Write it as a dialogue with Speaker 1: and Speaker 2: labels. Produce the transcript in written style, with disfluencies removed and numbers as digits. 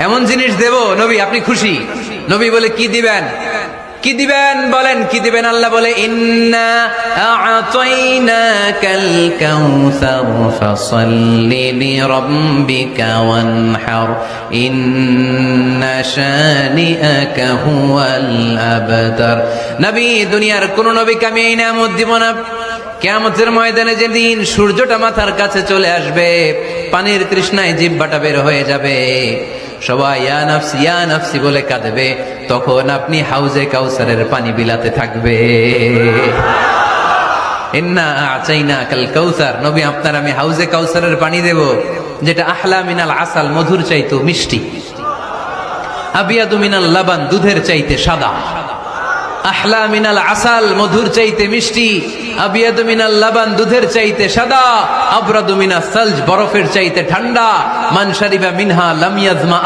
Speaker 1: এমন জিনিস দেব নবী আপনি খুশি। নবী বলে কি দিবেন, কি দিবেন বলেন, কি দিবেন? আল্লাহ বলে ইন্না আ'তাইনাকাল কাউসার ফাসাল্লি লিরাব্বিকা ওয়ানহার ইন্না শানিআকা হুয়াল আবতার। নবী, দুনিয়ার কোন নবীকে আমি এই নিয়ামত দিব না। কিয়ামতের ময়দানে যেদিন সূর্যটা মাথার কাছে চলে আসবে, পানির তৃষ্ণায় জিহ্বাটা বের হয়ে যাবে, সবাই ইয়া নাফসি বলে কাঁদবে, তখন আপনি হাউজে কাউসারের পানি বিলাতে থাকবে। ইন্না আ'তাইনাকাল কাউসার, নবী আপনার আমি হাউজে কাউসারের পানি দেব, যেটা আহলা মিনাল আসাল, মধুর চাইতে মিষ্টি, আবিয়াদু মিনাল লাবান, দুধের চাইতে সাদা। আহলা মিনাল আসাল, মধুর চাইতে মিষ্টি, আবিয়াদু মিনাল লাবান, দুধের চাইতে সাদা, আবরাদু মিনাস সালজ, বরফের চাইতে ঠান্ডা, মান শারিবা মিনহা লাম ইয়াজমা।